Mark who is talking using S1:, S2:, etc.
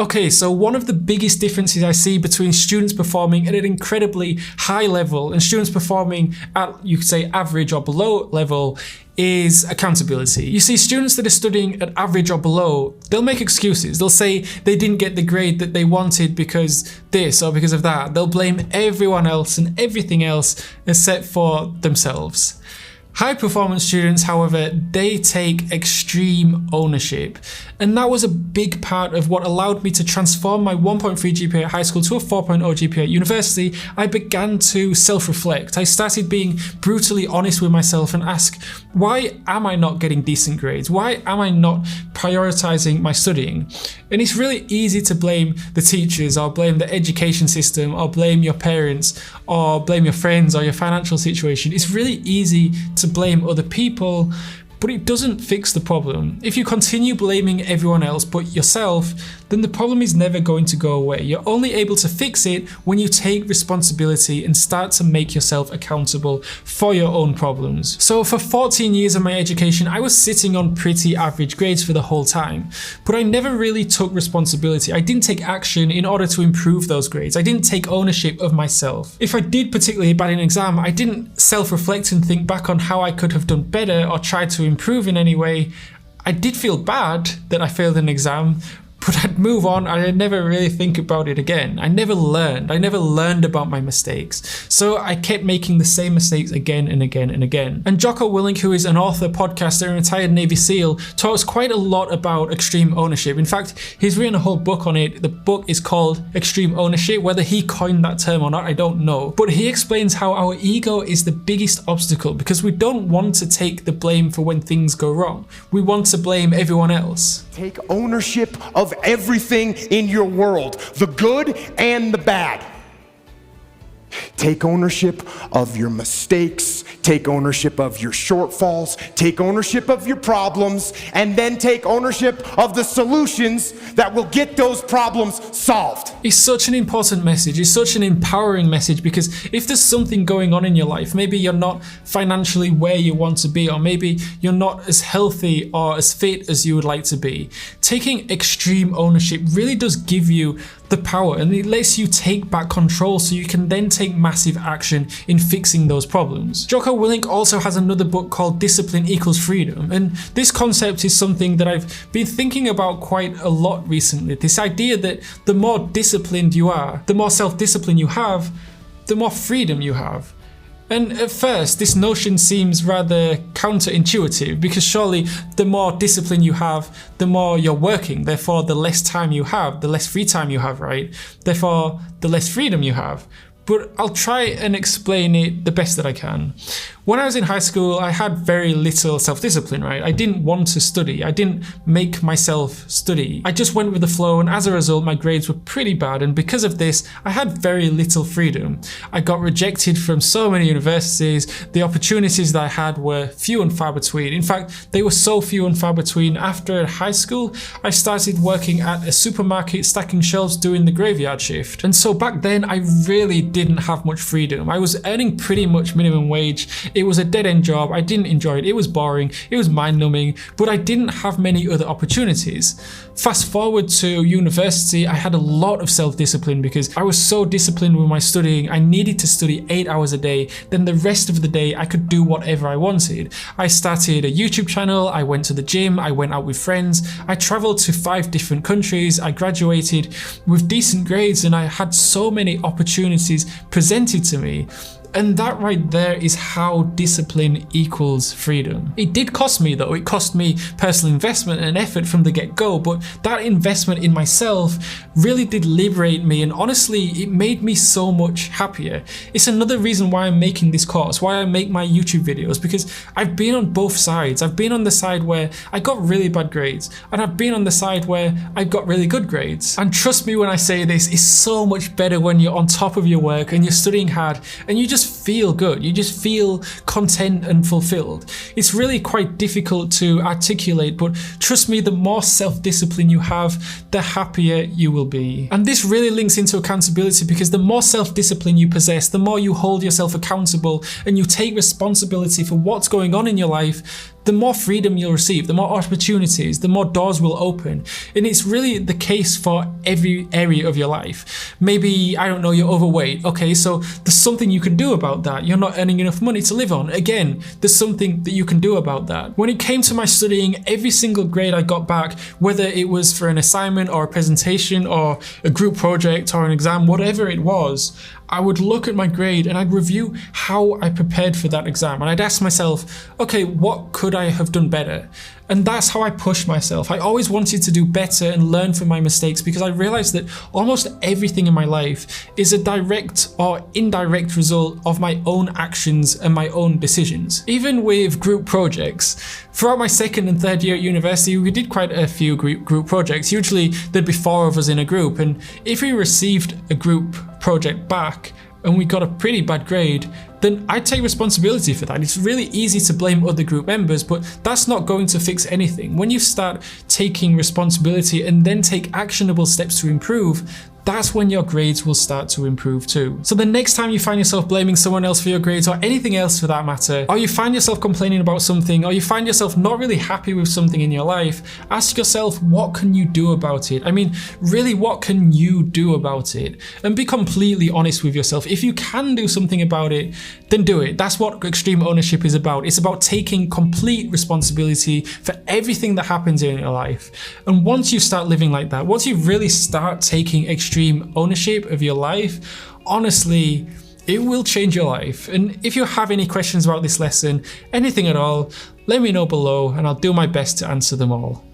S1: Okay, so one of the biggest differences I see between students performing at an incredibly high level and students performing at, you could say, average or below level is accountability. You see, students that are studying at average or below, they'll make excuses. They'll say they didn't get the grade that they wanted because this or because of that. They'll blame everyone else and everything else except for themselves. High performance students, however, they take extreme ownership. And that was a big part of what allowed me to transform my 1.3 GPA at high school to a 4.0 GPA at university. I began to self-reflect. I started being brutally honest with myself and ask, why am I not getting decent grades? Why am I not prioritizing my studying? And it's really easy to blame the teachers or blame the education system or blame your parents or blame your friends or your financial situation. It's really easy to blame other people, but it doesn't fix the problem. If you continue blaming everyone else but yourself, then the problem is never going to go away. You're only able to fix it when you take responsibility and start to make yourself accountable for your own problems. So for 14 years of my education, I was sitting on pretty average grades for the whole time, but I never really took responsibility. I didn't take action in order to improve those grades. I didn't take ownership of myself. If I did particularly bad in an exam, I didn't self-reflect and think back on how I could have done better or try to improve in any way. I did feel bad that I failed an exam, but I'd move on and I'd never really think about it again. I never learned about my mistakes. So I kept making the same mistakes again and again and again. And Jocko Willink, who is an author, podcaster, and retired Navy SEAL, taught us quite a lot about extreme ownership. In fact, he's written a whole book on it. The book is called Extreme Ownership. Whether he coined that term or not, I don't know. But he explains how our ego is the biggest obstacle because we don't want to take the blame for when things go wrong. We want to blame everyone else.
S2: Take ownership of everything in your world, the good and the bad. Take ownership of your mistakes, take ownership of your shortfalls, take ownership of your problems, and then take ownership of the solutions that will get those problems solved.
S1: It's such an important message. It's such an empowering message because if there's something going on in your life, maybe you're not financially where you want to be, or maybe you're not as healthy or as fit as you would like to be, taking extreme ownership really does give you the power and it lets you take back control so you can then take massive action in fixing those problems. Jocko Willink also has another book called Discipline Equals Freedom, and this concept is something that I've been thinking about quite a lot recently. This idea that the more disciplined you are, the more self-discipline you have, the more freedom you have. And at first, this notion seems rather counterintuitive because surely the more discipline you have, the more you're working. Therefore, the less time you have, the less free time you have, right? Therefore, the less freedom you have. But I'll try and explain it the best that I can. When I was in high school, I had very little self-discipline, right? I didn't want to study. I didn't make myself study. I just went with the flow, and as a result, my grades were pretty bad. And because of this, I had very little freedom. I got rejected from so many universities. The opportunities that I had were few and far between. In fact, they were so few and far between. After high school, I started working at a supermarket, stacking shelves, doing the graveyard shift. And so back then, I really didn't have much freedom. I was earning pretty much minimum wage. It was a dead-end job. I didn't enjoy it. It was boring. It was mind-numbing, but I didn't have many other opportunities. Fast forward to university, I had a lot of self-discipline because I was so disciplined with my studying. I needed to study 8 hours a day. Then the rest of the day, I could do whatever I wanted. I started a YouTube channel. I went to the gym. I went out with friends. I traveled to 5 different countries. I graduated with decent grades, and I had so many opportunities presented to me. And that right there is how discipline equals freedom. It did cost me though. It cost me personal investment and effort from the get-go, but that investment in myself really did liberate me, and honestly, it made me so much happier. It's another reason why I'm making this course, why I make my YouTube videos, because I've been on both sides. I've been on the side where I got really bad grades, and I've been on the side where I got really good grades. And trust me when I say this, it's so much better when you're on top of your work and you're studying hard and you just feel good. You just feel content and fulfilled. It's really quite difficult to articulate, but trust me, the more self-discipline you have, the happier you will be. And this really links into accountability, because the more self-discipline you possess, the more you hold yourself accountable and you take responsibility for what's going on in your life, the more freedom you'll receive, the more opportunities, the more doors will open. And it's really the case for every area of your life. Maybe, I don't know, you're overweight. Okay, so there's something you can do about that. You're not earning enough money to live on. Again, there's something that you can do about that. When it came to my studying, every single grade I got back, whether it was for an assignment or a presentation or a group project or an exam, whatever it was, I would look at my grade and I'd review how I prepared for that exam. And I'd ask myself, okay, what could I have done better? And that's how I pushed myself. I always wanted to do better and learn from my mistakes because I realized that almost everything in my life is a direct or indirect result of my own actions and my own decisions. Even with group projects, throughout my second and third year at university, we did quite a few group projects. Usually there'd be 4 of us in a group, and if we received a group project back and we got a pretty bad grade, then I'd take responsibility for that. It's really easy to blame other group members, but that's not going to fix anything. When you start taking responsibility and then take actionable steps to improve, that's when your grades will start to improve too. So the next time you find yourself blaming someone else for your grades, or anything else for that matter, or you find yourself complaining about something, or you find yourself not really happy with something in your life, ask yourself, what can you do about it? I mean, really, what can you do about it? And be completely honest with yourself. If you can do something about it, then do it. That's what extreme ownership is about. It's about taking complete responsibility for everything that happens in your life. And once you start living like that, once you really start taking extreme ownership of your life, honestly, it will change your life. And if you have any questions about this lesson, anything at all, let me know below and I'll do my best to answer them all.